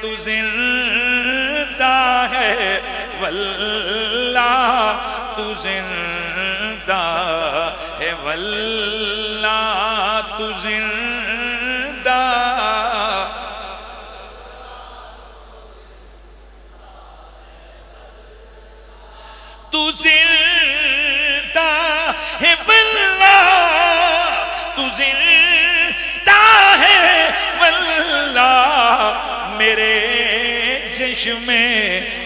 تو زندہ ہے واللہ تو زندہ ہے واللہ تو زندہ تو زندہ ہے واللہ تو زندہ ہے واللہ میرے چشم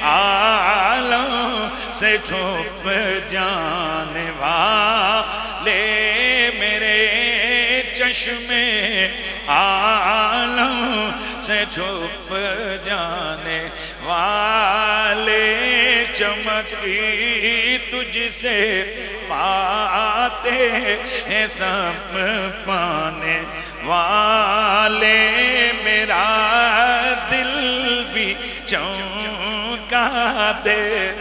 عالم سے چھپ جانے والے میرے چشم عالم سے چھپ جانے والے چمکی تجھ سے پاتے ہیں سب پانے والے میرا دل بھی چونکا دے۔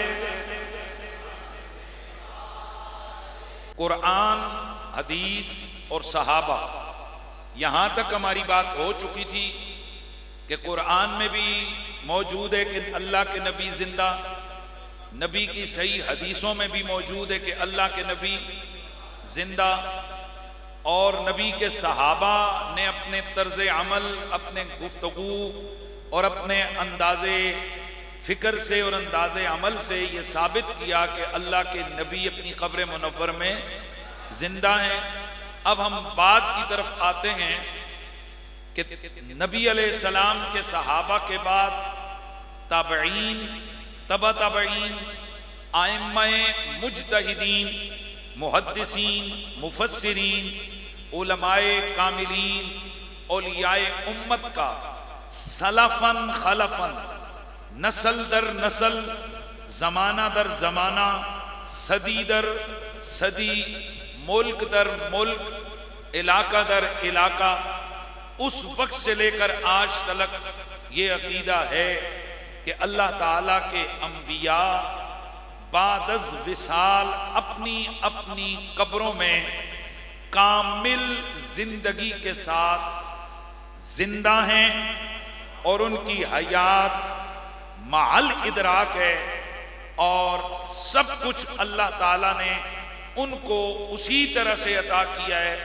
قرآن، حدیث اور صحابہ، یہاں تک ہماری بات ہو چکی تھی کہ قرآن میں بھی موجود ہے کہ اللہ کے نبی زندہ، نبی کی صحیح حدیثوں میں بھی موجود ہے کہ اللہ کے نبی زندہ، اور نبی کے صحابہ نے اپنے طرز عمل، اپنے گفتگو اور اپنے انداز فکر سے اور انداز عمل سے یہ ثابت کیا کہ اللہ کے نبی اپنی قبر منور میں زندہ ہیں۔ اب ہم بات کی طرف آتے ہیں کہ نبی علیہ السلام کے صحابہ کے بعد تابعین، تبع تابعین، ائمہ مجتہدین، محدثین، مفسرین، علماء کاملین، اولیاء امت کا سلفاً خلفاً، نسل در نسل، زمانہ در زمانہ، صدی در صدی، ملک در ملک، علاقہ در علاقہ، اس وقت سے لے کر آج تک یہ عقیدہ ہے کہ اللہ تعالیٰ کے انبیاء بعد از وصال اپنی اپنی قبروں میں کامل زندگی کے ساتھ زندہ ہیں، اور ان کی حیات مع الادراک ہے، اور سب کچھ اللہ تعالیٰ نے ان کو اسی طرح سے عطا کیا ہے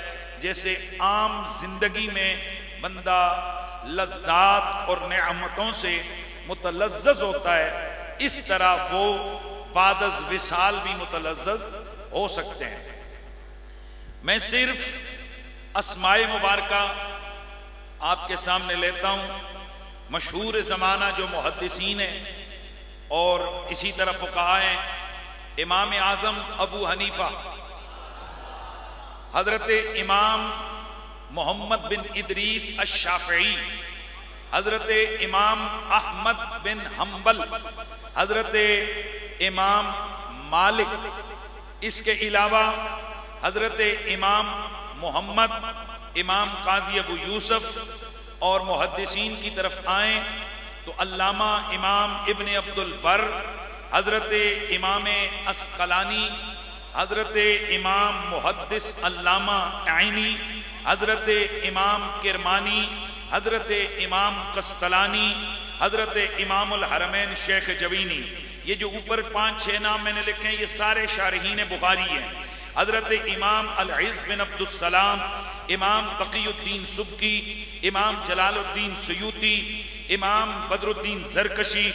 جیسے عام زندگی میں بندہ لذات اور نعمتوں سے متلذذ ہوتا ہے، اس طرح وہ بعد از وصال بھی متلذذ ہو سکتے ہیں۔ میں صرف اسماء مبارکہ آپ کے سامنے لیتا ہوں۔ مشہور زمانہ جو محدثین ہیں اور اسی طرح فقہاء ہیں، امام اعظم ابو حنیفہ، حضرت امام محمد بن ادریس الشافعی، حضرت امام احمد بن حنبل، حضرت امام مالک، اس کے علاوہ حضرت امام محمد، امام قاضی ابو یوسف، اور محدثین کی طرف آئیں تو علامہ امام ابن عبد البر، حضرت امام عسقلانی، حضرت امام محدث علامہ عینی، حضرت امام کرمانی، حضرت امام قسطلانی، حضرت امام الحرمین شیخ جوینی، یہ جو اوپر 5-6 نام میں نے لکھے ہیں یہ سارے شارحین بخاری ہیں۔ حضرت امام العز بن عبد السلام، امام تقی الدین سبکی، امام جلال الدین سیوطی، امام بدر الدین زرکشی،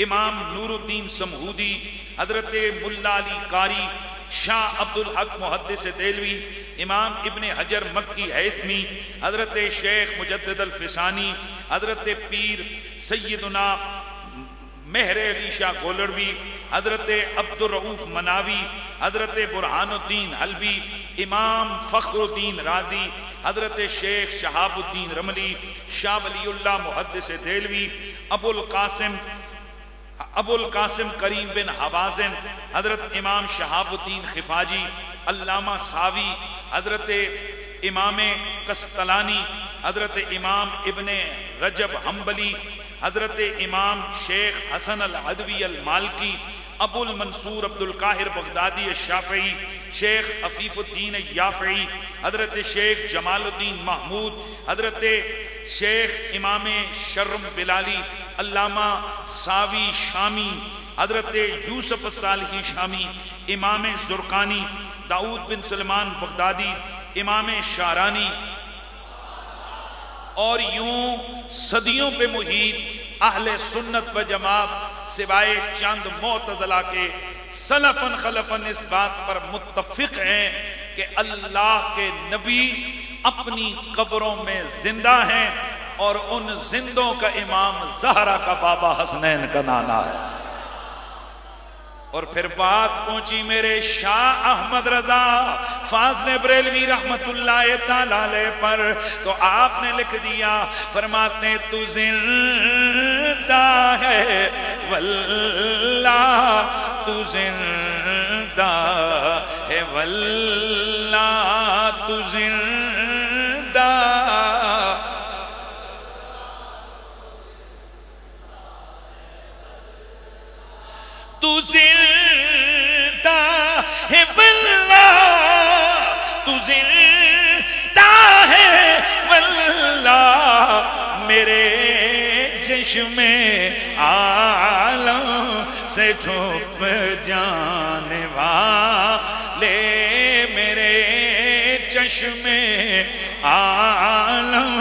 امام نور الدین سمہودی، حضرت ملا علی قاری، شاہ عبد الحق محدث دہلوی، امام ابن حجر مکی ہیثمی، حضرت شیخ مجدد الفسانی، حضرت پیر سیدنا مہر علی شاہ گولڑوی، حضرت عبد الرؤوف مناوی، حضرت برہان الدین حلبی، امام فخر الدین رازی، حضرت شیخ شہاب الدین رملی، شاہ ولی اللہ محدث دہلوی، ابو القاسم کریم بن حوازن، حضرت امام شہاب الدین خفاجی، علامہ ساوی، حضرت امام قسطلانی، حضرت امام ابن رجب حنبلی، حضرت امام شیخ حسن العدوی المالکی، ابو المنصور عبد القاہر بغدادی الشافعی، شیخ عفیف الدین یافعی، حضرت شیخ جمال الدین محمود، حضرت شیخ امام شرم بلالی، علامہ ساوی شامی، حضرت یوسف الصالحی شامی، امام زرقانی، داؤد بن سلمان بغدادی، امام شارانی، اور یوں صدیوں پہ محیط اہل سنت و جماعت سوائے چند معتزلہ کے سلفاً خلفاً اس بات پر متفق ہیں کہ اللہ کے نبی اپنی قبروں میں زندہ ہیں، اور ان زندوں کا امام زہرا کا بابا حسنین کا نانا ہے۔ اور پھر بات پہنچی میرے شاہ احمد رضا فاضل بریلوی رحمت اللہ تعالی علیہ پر، تو آپ نے لکھ دیا، فرماتے تو زندہ ہے واللہ، تو زندہ ہے واللہ، تو زندہ، تو زندہ ہے واللہ، تو زندہ ہے واللہ، میرے چشم عالم سے چھپ جانے والے، میرے چشم عالم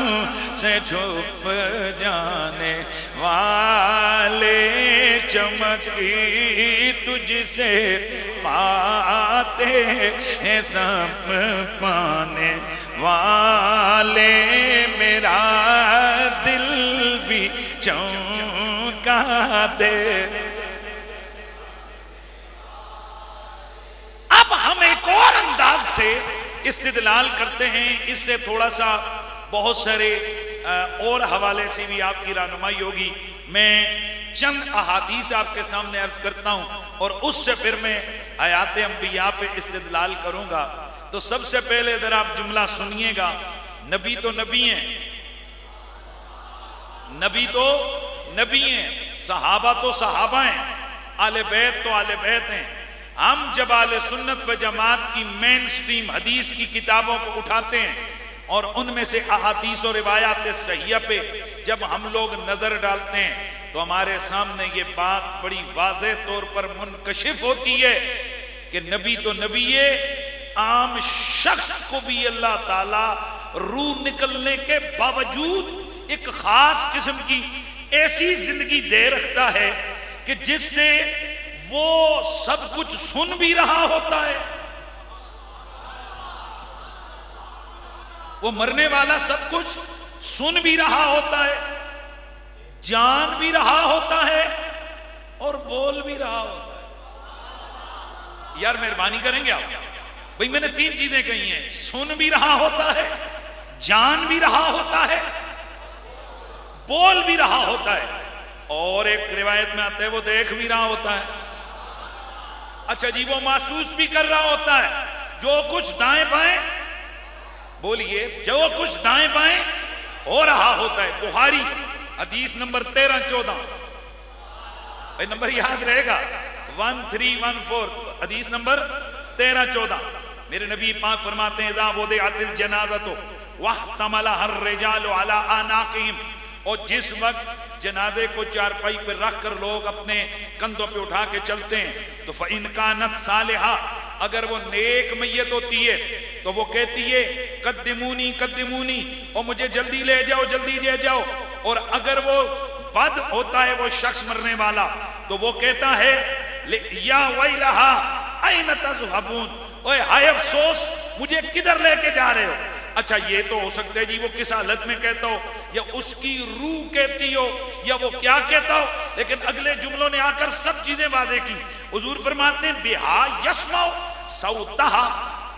سے چھپ جانے والے، چمکی تجھ سے پاتے ہیں سب پانے والے، میرا دل بھی چمکا دے۔ اب ہم ایک اور انداز سے استدلال کرتے ہیں، اس سے تھوڑا سا بہت سارے اور حوالے سے بھی آپ کی رہنمائی ہوگی۔ میں چند احادیث آپ کے سامنے عرض کرتا ہوں اور اس سے پھر میں حیات انبیاء پہ استدلال کروں گا۔ تو سب سے پہلے ذرا آپ جملہ سنیے گا، نبی تو نبی ہیں، نبی تو نبی ہیں، صحابہ تو صحابہ ہیں، آل بیت تو آل بیت ہیں۔ ہم جب آل سنت و جماعت کی مین سٹریم حدیث کی کتابوں کو اٹھاتے ہیں اور ان میں سے احادیث و روایات صحیحہ پہ جب ہم لوگ نظر ڈالتے ہیں تو ہمارے سامنے یہ بات بڑی واضح طور پر منکشف ہوتی ہے کہ نبی تو نبی ہے، عام شخص کو بھی اللہ تعالیٰ روح نکلنے کے باوجود ایک خاص قسم کی ایسی زندگی دے رکھتا ہے کہ جس سے وہ سب کچھ سن بھی رہا ہوتا ہے، وہ مرنے والا سب کچھ سن بھی رہا ہوتا ہے، جان بھی رہا ہوتا ہے اور بول بھی رہا ہوتا ہے۔ یار مہربانی کریں گے آپ؟ بھئی میں نے تین چیزیں کہی ہیں، سن بھی رہا ہوتا ہے، جان بھی رہا ہوتا ہے، بول بھی رہا ہوتا ہے، اور ایک روایت میں آتا ہے وہ دیکھ بھی رہا ہوتا ہے۔ اچھا جی، وہ محسوس بھی کر رہا ہوتا ہے، جو کچھ دائیں بائیں، بولیے، جو کچھ دائیں بائیں ہو رہا ہوتا ہے۔ بخاری حدیث نمبر 1314، بھئی نمبر یاد رہے گا، 1314، حدیث نمبر 1314، میرے نبی پاک فرماتے ہیں اذا وضعت الجنازۃ واحتملها الرجال على اعناقهم، اور جس وقت جنازے کو چارپائی پر رکھ کر لوگ اپنے کندھوں پہ اٹھا کے چلتے ہیں تو فَإِنْ كَانَتْ صَالِحَةً، اگر وہ نیک میت ہوتی ہے تو وہ کہتی ہے قدمونی قدمونی، اور مجھے جلدی لے جاؤ جلدی لے جاؤ، اور اگر وہ بد ہوتا ہے وہ شخص مرنے والا تو وہ کہتا ہے یا ویلہا این تذہبون، اوے ہائے افسوس مجھے کدھر لے کے جا رہے ہو۔ اچھا یہ تو ہو سکتا ہے جی وہ کس حالت میں کہتا ہو، یا اس کی روح کہتی ہو، یا وہ کیا کہتا ہو، لیکن اگلے جملوں نے آ کر سب چیزیں واضح کی۔ حضور فرماتے ہیں بہا یسمع صوتہا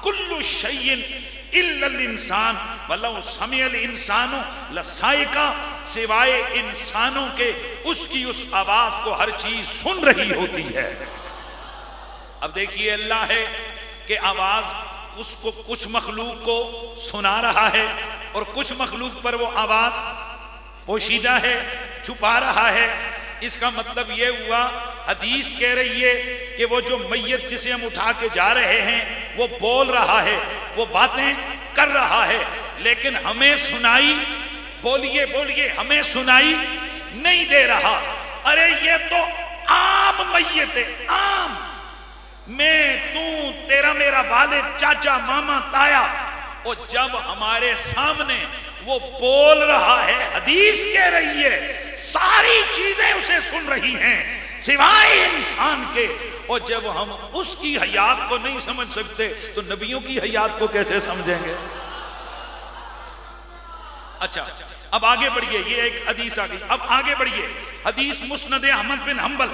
کل شیء الا الانسان ولو سمع الانسان لصائقہ، سوائے انسانوں کے اس کی اس آواز کو ہر چیز سن رہی ہوتی ہے۔ اب دیکھیے اللہ ہے کہ آواز اس کو کچھ مخلوق کو سنا رہا ہے اور کچھ مخلوق پر وہ آواز پوشیدہ ہے، چھپا رہا ہے۔ اس کا مطلب یہ ہوا حدیث کہہ رہی ہے کہ وہ جو میت جسے ہم اٹھا کے جا رہے ہیں وہ بول رہا ہے، وہ باتیں کر رہا ہے، لیکن ہمیں سنائی، بولیے بولیے، ہمیں سنائی نہیں دے رہا۔ ارے یہ تو عام میت ہے، عام، میں، تو، تیرا میرا والد، چاچا، ماما، تایا، اور جب ہمارے سامنے وہ بول رہا ہے، حدیث کہہ رہی ہے ساری چیزیں اسے سن رہی ہیں سوائے انسان کے، اور جب ہم اس کی حیات کو نہیں سمجھ سکتے تو نبیوں کی حیات کو کیسے سمجھیں گے؟ اچھا اب آگے بڑھئے، یہ ایک حدیث آگئی، اب آگے بڑھئے، حدیث مسند احمد بن حنبل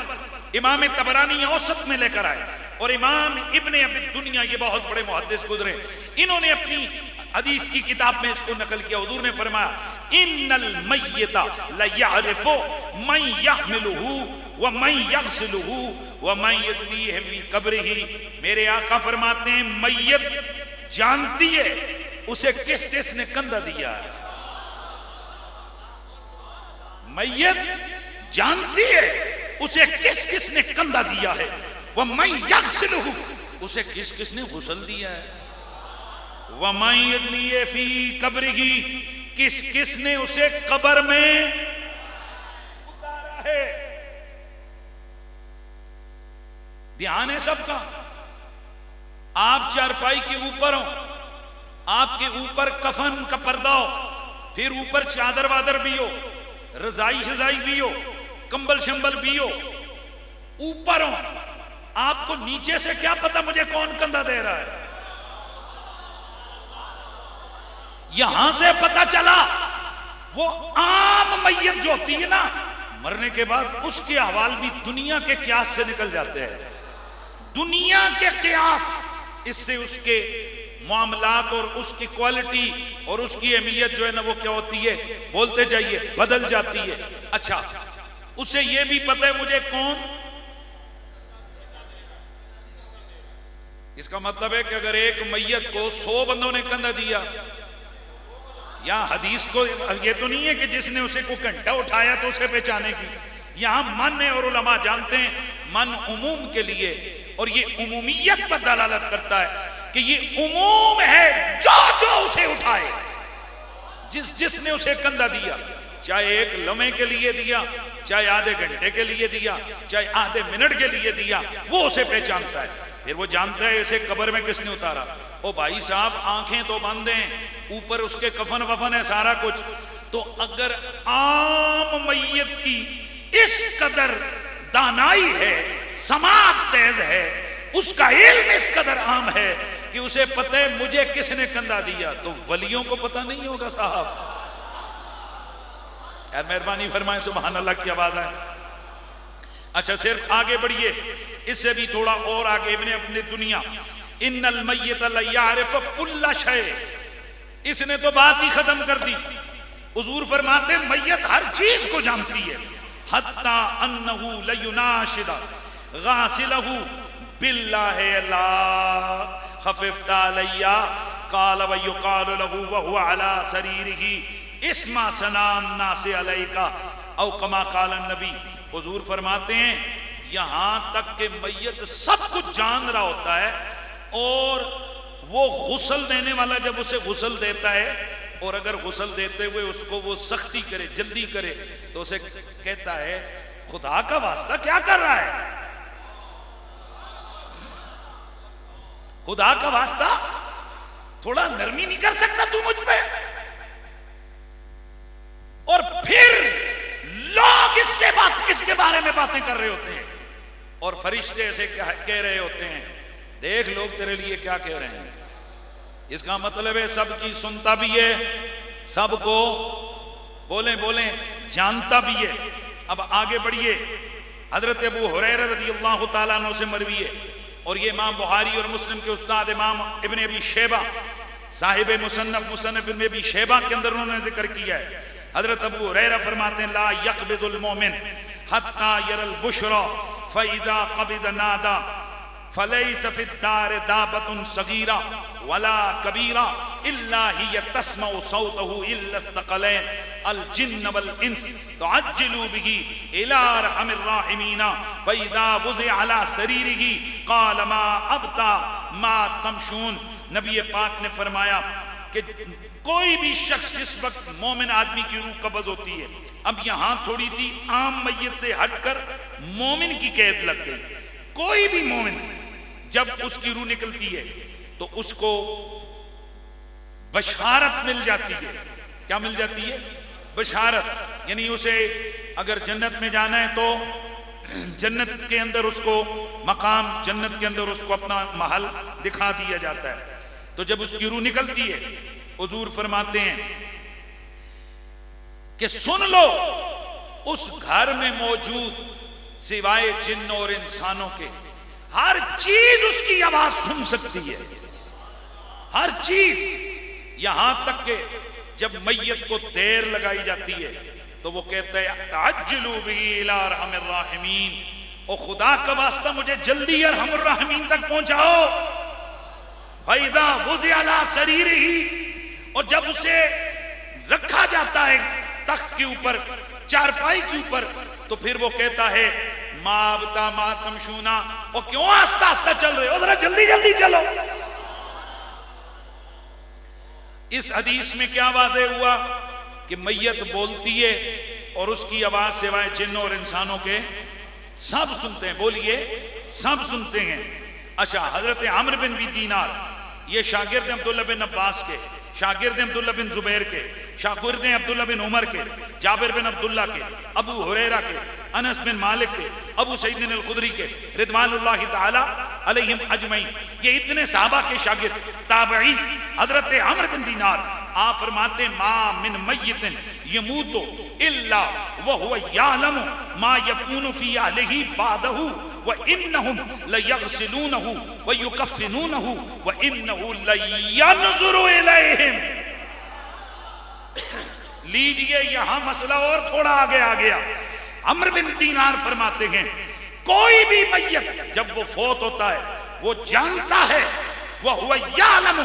امام طبرانی اوسط میں لے کر آئے، اور امام ابن ابی دنیا، یہ بہت بڑے محدث گزرے، انہوں نے اپنی حدیث کی کتاب میں اس کو نقل کیا۔ حضور نے فرمایا ان المیت لیعرف من یحملہ ومن یغسلہ ومن یدلیہ فی قبرہ، میرے آقا فرماتے ہیں میت جانتی ہے اسے کس کس نے کندھا دیا ہے، میت جانتی ہے اسے کس کس نے کندھا دیا ہے، وَمَن يَغْسِلُهُ، اسے کس کس نے غسل دیا ہے، وَمَن يَدْلِيَ فِي قَبْرِهِ، کس کس نے اسے قبر میں اتارا ہے۔ دھیان ہے سب کا، آپ چارپائی کے اوپر ہو، آپ کے اوپر کفن کا پردہ ہو، پھر اوپر چادر وادر بھی ہو، رضائی شزائی بھی ہو، کمبل شمبل بھی ہو، اوپر ہو، آپ کو نیچے سے کیا پتا مجھے کون کندھا دے رہا ہے؟ یہاں سے پتا چلا وہ عام میت جو ہوتی ہے نا، مرنے کے بعد اس کے احوال بھی دنیا کے قیاس سے نکل جاتے ہیں، دنیا کے قیاس، اس سے اس کے معاملات اور اس کی کوالٹی اور اس کی اہمیت جو ہے نا وہ کیا ہوتی ہے، بولتے جائیے، بدل جاتی ہے۔ اچھا اسے یہ بھی پتہ ہے مجھے کون، اس کا مطلب ہے کہ اگر ایک میت کو 100 بندوں نے کندھا دیا، یا حدیث کو یہ تو نہیں ہے کہ جس نے اسے کو گھنٹہ اٹھایا تو اسے پہچانے کی، یہاں من ہے اور علماء جانتے ہیں من عموم کے لیے، اور یہ عمومیت پر دلالت کرتا ہے کہ یہ عموم ہے، جو جو اسے اٹھائے، جس نے اسے کندھا دیا، چاہے ایک لمحے کے لیے دیا، چاہے آدھے گھنٹے کے لیے دیا، چاہے آدھے منٹ کے لیے دیا، وہ اسے پہچانتا ہے، پھر وہ جانتا ہے اسے قبر میں کس نے اتارا۔ او بھائی صاحب آنکھیں تو بند ہیں، اوپر اس کے کفن وفن ہے سارا کچھ، تو اگر عام میت کی اس قدر دانائی ہے، سماعت تیز ہے، اس کا علم اس قدر عام ہے کہ اسے پتہ ہے مجھے کس نے کندھا دیا، تو ولیوں کو پتہ نہیں ہوگا صاحب؟ یار مہربانی فرمائیں، سبحان اللہ کی آواز ہے۔ اچھا صرف آگے بڑھئے، اس سے بھی تھوڑا اور آگے، ابن ابن دنیا، ان المیت لیعرف کل شیء، اس نے تو بات ہی ختم کر دی۔ حضور فرماتے ہیں میت ہر چیز کو جانتی ہے، حتی انہو لیناشد غاسلہو باللہ لا خففت علی، قال ویقال لہو وہو علی سریرہ اسما سنام ناس علیکہ، او کما قال النبی۔ حضور فرماتے ہیں یہاں تک کہ میت سب کچھ جان رہا ہوتا ہے، اور وہ غسل دینے والا جب اسے غسل دیتا ہے، اور اگر غسل دیتے ہوئے اس کو وہ سختی کرے، جلدی کرے، تو اسے کہتا ہے خدا کا واسطہ کیا کر رہا ہے، خدا کا واسطہ تھوڑا نرمی نہیں کر سکتا تو مجھ پہ؟ اور پھر لوگ اس کے بارے میں باتیں کر رہے ہوتے ہیں، اور فرشتے ایسے کہہ رہے ہوتے ہیں، دیکھ لوگ تیرے لیے کیا کہہ رہے ہیں۔ اس کا مطلب ہے سب کی سنتا بھی ہے، سب کو بولیں جانتا بھی ہے۔ اب آگے بڑھئے، حضرت ابو ہریرہ رضی اللہ تعالیٰ عنہ سے مروی ہے، اور یہ امام بخاری اور مسلم کے استاد امام ابن ابی شیبہ صاحب مصنف ابن ابی شیبہ کے اندر انہوں نے ذکر کیا ہے۔ حضرت ابو ہریرہ فرماتے ہیں لا یقبض المومن حتی یر البشرى فاذا قبض نادا فلیس فی الدار دابۃ صغیرہ ولا کبیرہ الا ہی تسمع صوتہ الا الثقلین، الجن والانس تعجلوا به الى ارحم الراحمین فاذا وضع على سریرہ قال ما ابطا ما تمشون. نبی پاک نے فرمایا کہ کوئی بھی شخص جس وقت مومن آدمی کی روح قبض ہوتی ہے، اب یہاں تھوڑی سی عام میت سے ہٹ کر مومن کی قید لگ گئی. کوئی بھی مومن جب اس کی روح نکلتی ہے تو اس کو بشارت مل جاتی ہے. کیا مل جاتی ہے؟ بشارت. یعنی اسے اگر جنت میں جانا ہے تو جنت کے اندر اس کو مقام، جنت کے اندر اس کو اپنا محل دکھا دیا جاتا ہے. تو جب اس کی روح نکلتی ہے حضور فرماتے ہیں کہ سن لو اس گھر میں موجود سوائے جن اور انسانوں کے ہر چیز اس کی آواز سن سکتی ہے. ہر چیز. یہاں تک کہ جب میت کو دیر لگائی جاتی ہے تو وہ کہتا ہے تعجلوا به الی ارحم الراحمین، او خدا کا واسطہ مجھے جلدی ارحم الراحمین تک پہنچاؤ. فاذا وضع علی سریرہ، اور جب اسے رکھا جاتا ہے تخت کے اوپر، چارپائی کے اوپر، تو پھر وہ کہتا ہے ما ابطا ما تمشونا، اور کیوں آہستہ آہستہ چل رہے ہو، ذرا جلدی جلدی چلو. اس حدیث میں کیا واضح ہوا کہ میت بولتی ہے اور اس کی آواز سوائے جن اور انسانوں کے سب سنتے ہیں. بولیے سب سنتے ہیں. اچھا، حضرت عمرو بن دینار یہ شاگرد عبداللہ بن عباس کے، شاگرد عبداللہ بن زبیر کے، شاگرد عبداللہ بن عمر کے، جابر بن عبداللہ کے، ابو ہریرہ کے، انس بن مالک کے، ابو سعید الخدری کے رضوان اللہ تعالی علیہم اجمعین. یہ اتنے صحابہ کے شاگرد تابعی. حضرت عمرو بن دینار آپ فرماتے ما من میت یموت الا وهو یعلم ما یکون فی اہلہ بعدہ وانہم لیغسلونہ ویکفنونہ وانہ لینظر الیہم. لیجئے یہاں مسئلہ اور تھوڑا آگے آ گیا. عمرو بن دینار فرماتے ہیں کوئی بھی میت جب وہ فوت ہوتا ہے وہ جانتا ہے وَهُوَ يَعْلَمُ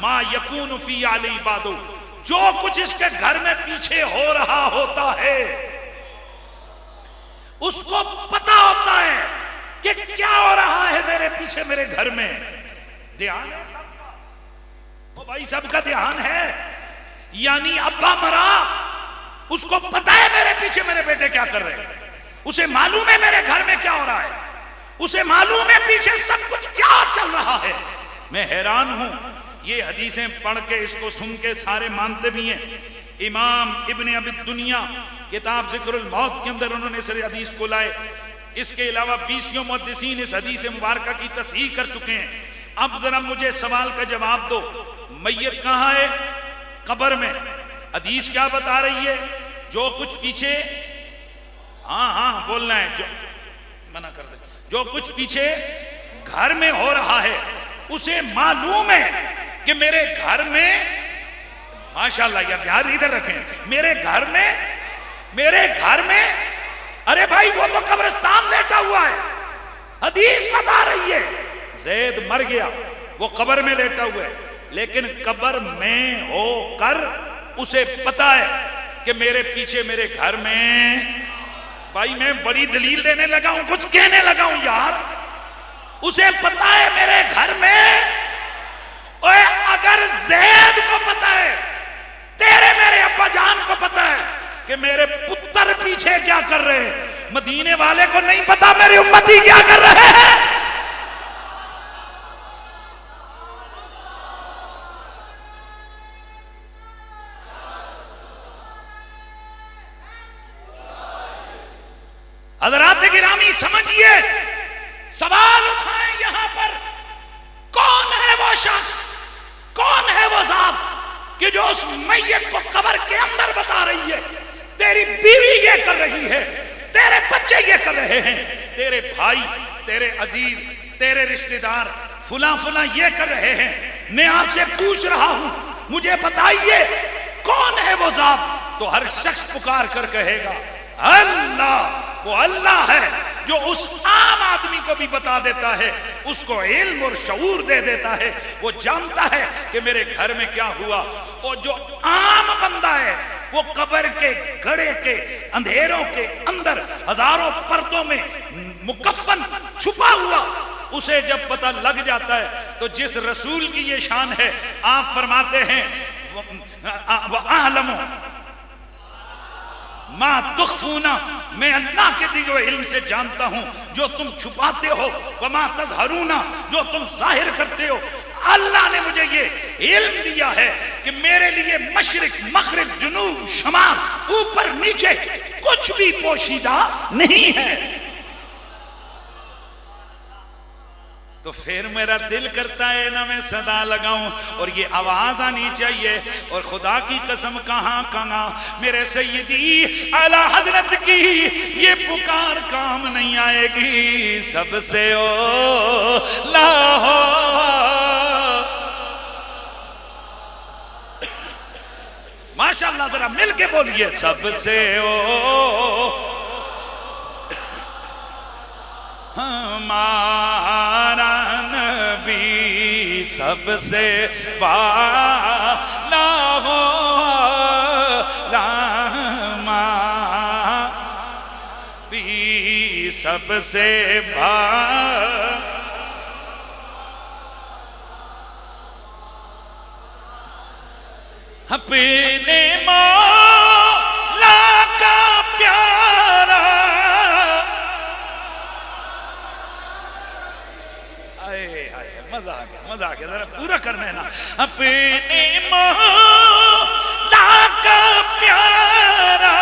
مَا يَكُونُ فِي عَلِي بَعْدُ، جو کچھ اس کے گھر میں پیچھے ہو رہا ہوتا ہے اس کو پتا ہوتا ہے کہ کیا ہو رہا ہے میرے پیچھے میرے گھر میں. دھیان ہے سب کا، وہ بھائی سب کا دھیان ہے. یعنی ابا مرا، اس کو پتا ہے میرے پیچھے میرے بیٹے کیا کر رہے ہیں، اسے معلوم ہے میرے گھر میں کیا ہو رہا ہے، اسے معلوم ہے پیچھے سب کچھ کیا چل رہا ہے. میں حیران ہوں، یہ حدیثیں پڑھ کے اس کو سن کے سارے مانتے بھی ہیں. امام ابن ابی الدنیا کتاب ذکر الموت کے اندر انہوں نے اس حدیث کو لائے. اس کے علاوہ 20 محدثین اس حدیث مبارکہ کی تصحیح کر چکے ہیں. اب ذرا مجھے سوال کا جواب دو، میت کہاں ہے؟ قبر میں. حدیث کیا بتا رہی ہے؟ جو کچھ پیچھے، ہاں بولنا ہے، جو منع کر دے، جو کچھ پیچھے گھر میں ہو رہا ہے اسے معلوم ہے کہ میرے گھر میں، ماشاءاللہ یار دھیان ادھر رکھیں، میرے گھر میں ارے بھائی وہ تو قبرستان لیٹا ہوا ہے. حدیث بتا رہی ہے زید مر گیا، وہ قبر میں لیٹا ہوا ہے، لیکن قبر میں ہو کر اسے پتا ہے کہ میرے پیچھے میرے گھر میں. بھائی میں بڑی دلیل دینے لگا ہوں، کچھ کہنے لگا ہوں یار. اسے پتا ہے میرے گھر میں. اوے اگر زید کو پتا ہے، تیرے میرے ابا جان کو پتا ہے کہ میرے پتر پیچھے کیا کر رہے ہیں، مدینے والے کو نہیں پتا میری امتی کیا کر رہے ہیں. حضرات گرامی سمجھئے، سوال اٹھائیں یہاں پر، کون ہے وہ شخص، کون ہے وہ ذات کہ جو اس میت کو قبر کے اندر بتا رہی ہے تیری بیوی یہ کر رہی ہے، تیرے بچے یہ کر رہے ہیں، تیرے بھائی، تیرے عزیز، تیرے رشتہ دار فلاں فلاں یہ کر رہے ہیں. میں آپ سے پوچھ رہا ہوں مجھے بتائیے کون ہے وہ ذات؟ تو ہر شخص پکار کر کہے گا اللہ. وہ اللہ ہے جو اس عام آدمی کو بھی بتا دیتا ہے، اس کو علم اور شعور دے دیتا ہے، وہ جانتا ہے کہ میرے گھر میں کیا ہوا. اور جو عام بندہ ہے وہ قبر کے گڑھے کے اندھیروں کے اندر ہزاروں پردوں میں مکفن چھپا ہوا، اسے جب پتہ لگ جاتا ہے تو جس رسول کی یہ شان ہے، آپ فرماتے ہیں وَأَعْلَمُ مَا تُخْفُونَ، میں اللہ کے دیے ہوئے علم سے جانتا ہوں جو تم چھپاتے ہو، وَمَا تَظْهَرُونَ، جو تم ظاہر کرتے ہو۔ اللہ نے مجھے یہ علم دیا ہے کہ میرے لیے مشرق مغرب جنوب شمال اوپر نیچے کچھ بھی پوشیدہ نہیں ہے۔ تو پھر میرا دل کرتا ہے نا میں صدا لگاؤں اور یہ آواز آنی چاہیے، اور خدا کی قسم کہاں کہاں میرے سیدی اعلی حضرت کی یہ پکار کام نہیں آئے گی، سب سے اولا ہو۔ ماشاءاللہ ذرا مل کے بولیے، سب سے ہمارا نبی سب سے والا ہو، راما بھی سب سے اپنے مولا کا پیارا، مزہ آ گیا، مزہ آ گیا، ذرا پورا کرنا ہے نا۔ اپنے مولا کا پیارا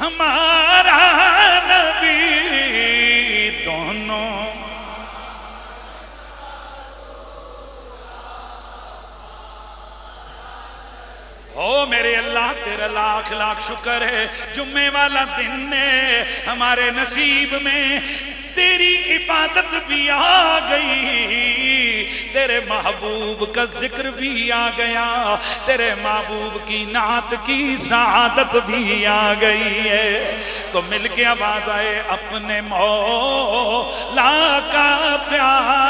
ہمارا نبی، دونوں او میرے اللہ تیرا لاکھ لاکھ شکر ہے، جمعے والا دن ہے، ہمارے نصیب میں تیری عبادت بھی آ گئی، تیرے محبوب کا ذکر بھی آ گیا، تیرے محبوب کی نعت کی سعادت بھی آ گئی ہے۔ تو مل کے آواز آئے، اپنے مولا کا پیار